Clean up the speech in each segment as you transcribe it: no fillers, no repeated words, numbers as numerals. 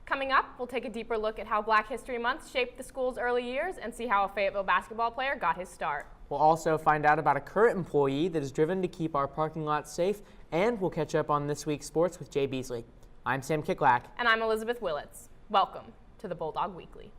Coming up, we'll take a deeper look at how Black History Month shaped the school's early years and see how a Fayetteville basketball player got his start. We'll also find out about a current employee that is driven to keep our parking lots safe, and we'll catch up on this week's sports with Jay Beasley. I'm Sam Kicklack. And I'm Elizabeth Willits. Welcome to the Bulldog Weekly.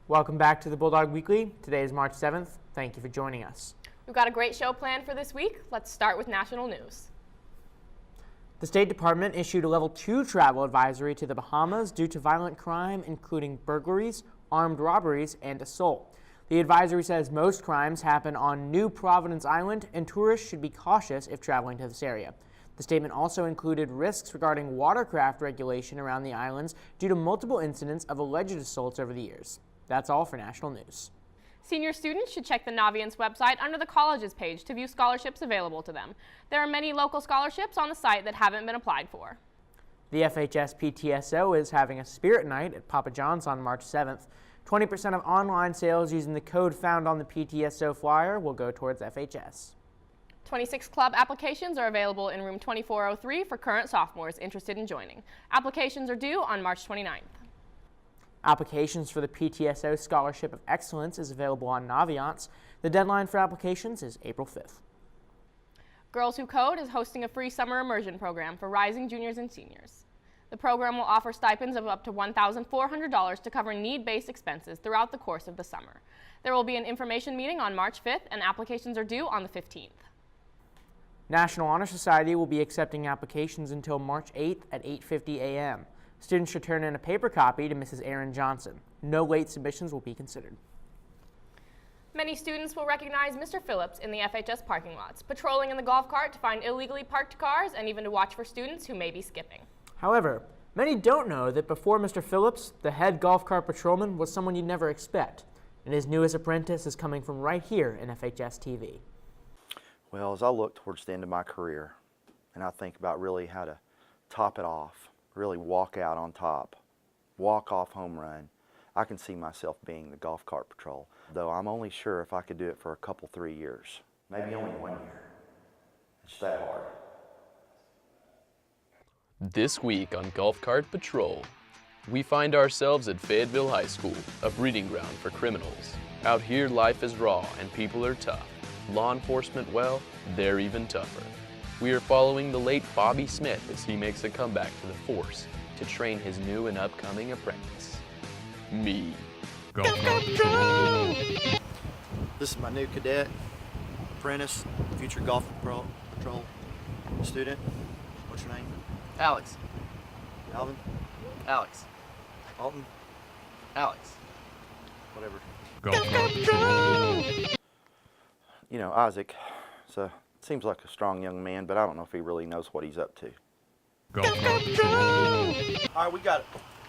Welcome back to the Bulldog Weekly. Today is March 7th. Thank you for joining us. We've got a great show planned for this week. Let's start with national news. The State Department issued a Level 2 travel advisory to the Bahamas due to violent crime, including burglaries, armed robberies, and assault. The advisory says most crimes happen on New Providence Island, and tourists should be cautious if traveling to this area. The statement also included risks regarding watercraft regulation around the islands due to multiple incidents of alleged assaults over the years. That's all for national news. Senior students should check the Naviance website under the colleges page to view scholarships available to them. There are many local scholarships on the site that haven't been applied for. The FHS PTSO is having a spirit night at Papa John's on March 7th. 20% of online sales using the code found on the PTSO flyer will go towards FHS. 26 club applications are available in room 2403 for current sophomores interested in joining. Applications are due on March 29th. Applications for the PTSO Scholarship of Excellence is available on Naviance. The deadline for applications is April 5th. Girls Who Code is hosting a free summer immersion program for rising juniors and seniors. The program will offer stipends of up to $1,400 to cover need-based expenses throughout the course of the summer. There will be an information meeting on March 5th, and applications are due on the 15th. National Honor Society will be accepting applications until March 8th at 8:50 a.m. Students should turn in a paper copy to Mrs. Erin Johnson. No late submissions will be considered. Many students will recognize Mr. Phillips in the FHS parking lots, patrolling in the golf cart to find illegally parked cars and even to watch for students who may be skipping. However, many don't know that before Mr. Phillips, the head golf cart patrolman was someone you'd never expect, and his newest apprentice is coming from right here in FHS TV. Well, as I look towards the end of my career, and I think about really how to top it off, really walk out on top, walk off home run, I can see myself being the golf cart patrol, though I'm only sure if I could do it for a couple, 3 years, maybe only 1 year. It's that hard. This week on Golf Cart Patrol, we find ourselves at Fayetteville High School, a breeding ground for criminals. Out here, life is raw and people are tough. Law enforcement, well, they're even tougher. We are following the late Bobby Smith as he makes a comeback to the force to train his new and upcoming apprentice, me. Golf Cart Patrol! This is my new cadet, apprentice, future golf patrol student. What's your name? Alex. Alvin? Alex. Alton? Alex. Whatever. Golf Cart Patrol! You know, Isaac, seems like a strong young man, but I don't know if he really knows what he's up to. Golf Cart Patrol! All right, we got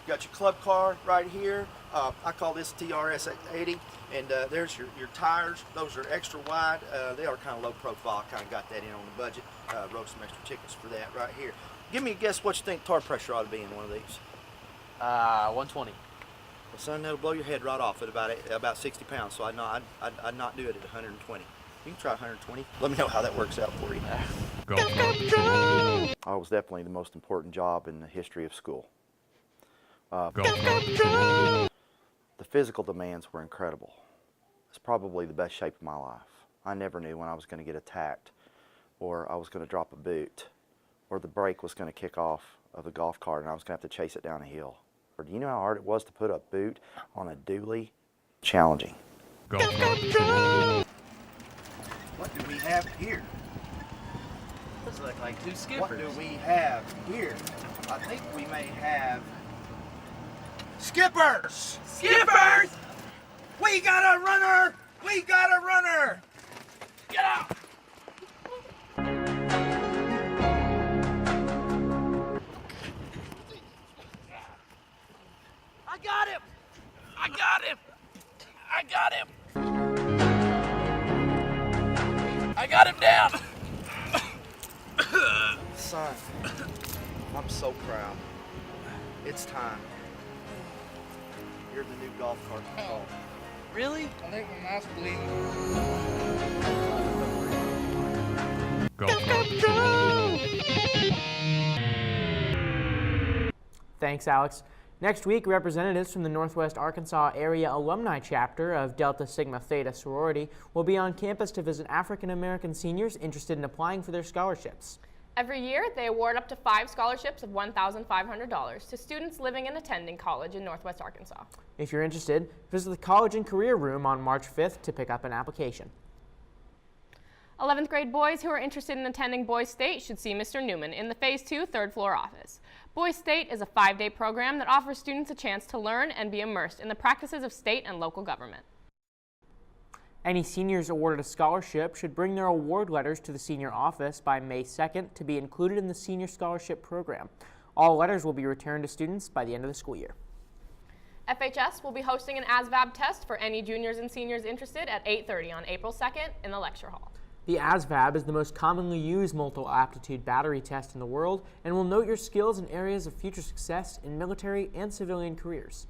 your club car right here. I call this TRS 80, and there's your tires. Those are extra wide. They are kind of low profile. I kind of got that in on the budget. Wrote some extra tickets for that right here. Give me a guess what you think tire pressure ought to be in one of these. 120. Well, son, that'll blow your head right off at about 60 pounds. So I'd not do it at 120. You can try 120. Let me know how that works out for you. Golf Cart Patrol! I was definitely the most important job in the history of school. Golf Cart Patrol! The physical demands were incredible. It's probably the best shape of my life. I never knew when I was going to get attacked, or I was going to drop a boot, or the brake was going to kick off of the golf cart and I was going to have to chase it down a hill. Or do you know how hard it was to put a boot on a dually? Challenging. Golf Cart Patrol! What do we have here? Those look like two skippers. What do we have here? I think we may have skippers! Skippers! We got a runner! We got a runner! Get out! I got him! I got him! I got him! I got him down! Son, I'm so proud. It's time. You're the new golf cart patrol. Really? I think my mouth's bleeding. Golf Cart Patrol! Thanks, Alex. Next week, representatives from the Northwest Arkansas Area Alumni Chapter of Delta Sigma Theta sorority will be on campus to visit African American seniors interested in applying for their scholarships. Every year, they award up to 5 scholarships of $1,500 to students living and attending college in Northwest Arkansas. If you're interested, visit the College and Career Room on March 5th to pick up an application. 11th grade boys who are interested in attending Boys State should see Mr. Newman in the Phase 2 third floor office. Boys State is a 5-day program that offers students a chance to learn and be immersed in the practices of state and local government. Any seniors awarded a scholarship should bring their award letters to the senior office by May 2nd to be included in the senior scholarship program. All letters will be returned to students by the end of the school year. FHS will be hosting an ASVAB test for any juniors and seniors interested at 8:30 on April 2nd in the lecture hall. The ASVAB is the most commonly used multiple aptitude battery test in the world and will note your skills in areas of future success in military and civilian careers.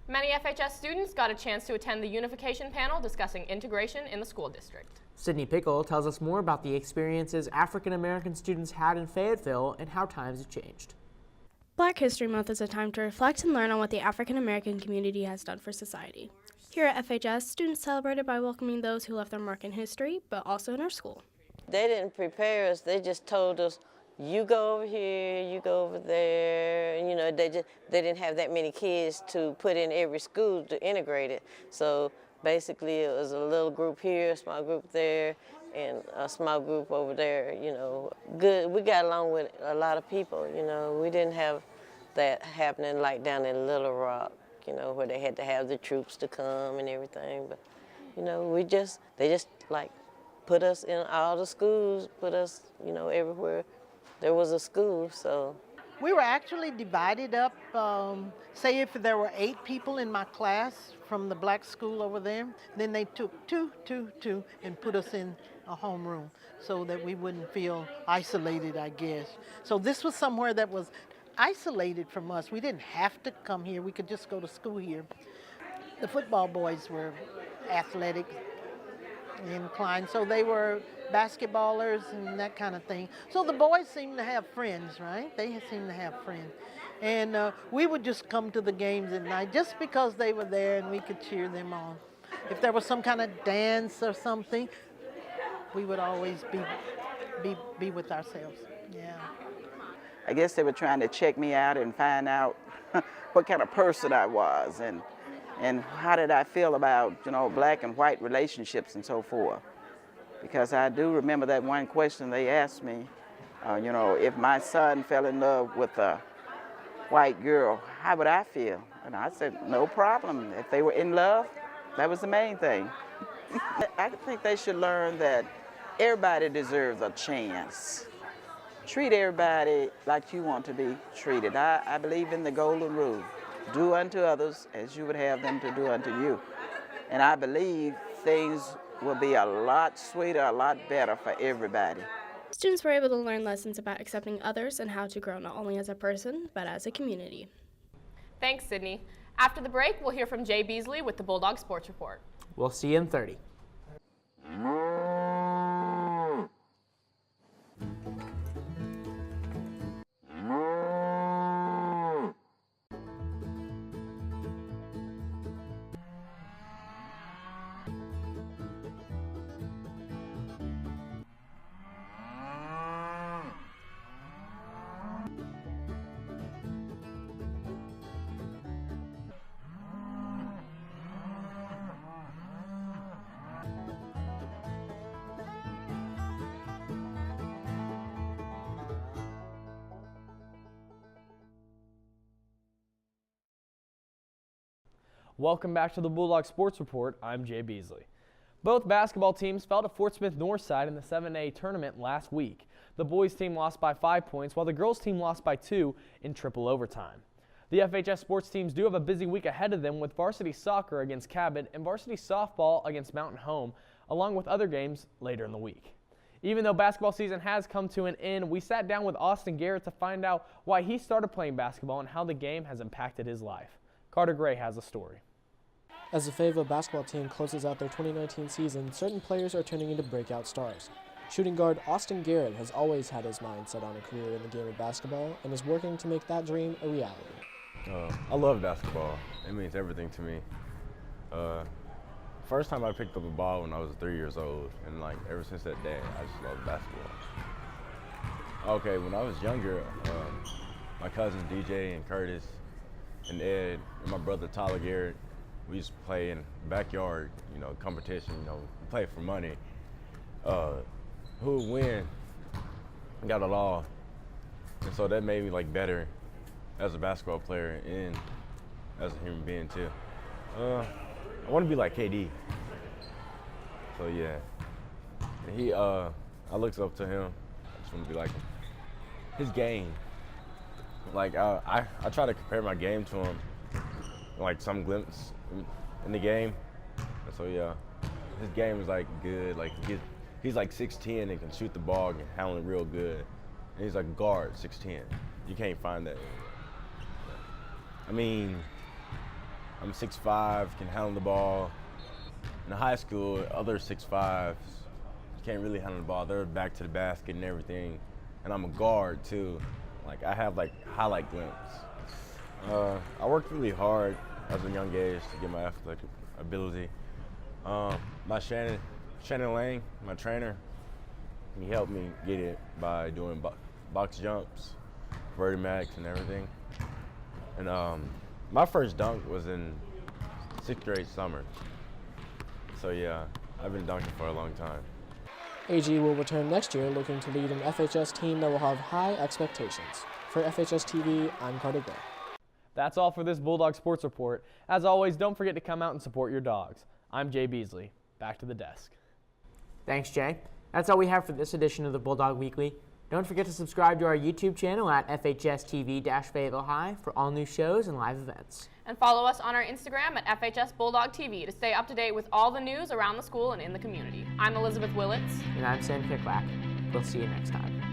Many FHS students got a chance to attend the unification panel discussing integration in the school district. Sydney Pickle tells us more about the experiences African American students had in Fayetteville and how times have changed. Black History Month is a time to reflect and learn on what the African American community has done for society. Here at FHS, students celebrated by welcoming those who left their mark in history, but also in our school. They didn't prepare us, they just told us, you go over here, you go over there. And, you know, they didn't have that many kids to put in every school to integrate it. So basically it was a little group here, a small group there, and a small group over there, you know. Good, we got along with a lot of people, you know. We didn't have that happening like down in Little Rock, you know, where they had to have the troops to come and everything. But, you know, they just like put us in all the schools, put us, you know, everywhere there was a school, so. We were actually divided up, say if there were 8 people in my class from the black school over there, then they took two, and put us in a homeroom so that we wouldn't feel isolated, I guess. So this was somewhere that was isolated from us. We didn't have to come here. We could just go to school here. The football boys were athletic inclined, so they were basketballers and that kind of thing. So the boys seemed to have friends, right? They seemed to have friends. And we would just come to the games at night just because they were there and we could cheer them on. If there was some kind of dance or something, we would always be with ourselves. Yeah. I guess they were trying to check me out and find out what kind of person I was and how did I feel about, you know, black and white relationships and so forth. Because I do remember that one question they asked me, you know, if my son fell in love with a white girl, how would I feel? And I said, no problem. If they were in love, that was the main thing. I think they should learn that everybody deserves a chance. Treat everybody like you want to be treated. I believe in the golden rule. Do unto others as you would have them to do unto you. And I believe things will be a lot sweeter, a lot better for everybody. Students were able to learn lessons about accepting others and how to grow not only as a person, but as a community. Thanks, Sydney. After the break, we'll hear from Jay Beasley with the Bulldog Sports Report. We'll see you in 30. Welcome back to the Bulldog Sports Report. I'm Jay Beasley. Both basketball teams fell to Fort Smith Northside in the 7A tournament last week. The boys team lost by 5 points while the girls team lost by 2 in triple overtime. The FHS sports teams do have a busy week ahead of them with varsity soccer against Cabot and varsity softball against Mountain Home, along with other games later in the week. Even though basketball season has come to an end, we sat down with Austin Garrett to find out why he started playing basketball and how the game has impacted his life. Carter Gray has a story. As the Fayetteville basketball team closes out their 2019 season, certain players are turning into breakout stars. Shooting guard Austin Garrett has always had his mind set on a career in the game of basketball and is working to make that dream a reality. I love basketball. It means everything to me. First time I picked up a ball when I was 3 years old, and like ever since that day, I just love basketball. Okay, when I was younger, my cousins DJ and Curtis and Ed and my brother Tyler Garrett, we used to play in the backyard, competition, play for money. Who would win got it all. And so that made me like better as a basketball player and as a human being too. I want to be like KD. So yeah, and I looked up to him. I just want to be like him. His game, like I try to compare my game to him, like some glimpse in the game. And so yeah, his game is like good. Like he's like 6'10" and can shoot the ball and handle it real good. And he's like a guard, 6'10". You can't find that. I mean, I'm 6'5", can handle the ball. In high school, other 6'5s can't really handle the ball. They're back to the basket and everything. And I'm a guard too. Like I have like highlight glimpse. I worked really hard as a young age to get my athletic ability. My Shannon Lang, my trainer, he helped me get it by doing box jumps, vertimacks and everything. And my first dunk was in 6th grade summer. So yeah, I've been dunking for a long time. AG will return next year looking to lead an FHS team that will have high expectations. For FHS TV, I'm Carter Gray. That's all for this Bulldog Sports Report. As always, don't forget to come out and support your dogs. I'm Jay Beasley. Back to the desk. Thanks, Jay. That's all we have for this edition of the Bulldog Weekly. Don't forget to subscribe to our YouTube channel at FHS TV-Fayetteville High for all new shows and live events. And follow us on our Instagram at FHS Bulldog TV to stay up to date with all the news around the school and in the community. I'm Elizabeth Willits. And I'm Sam Kicklack. We'll see you next time.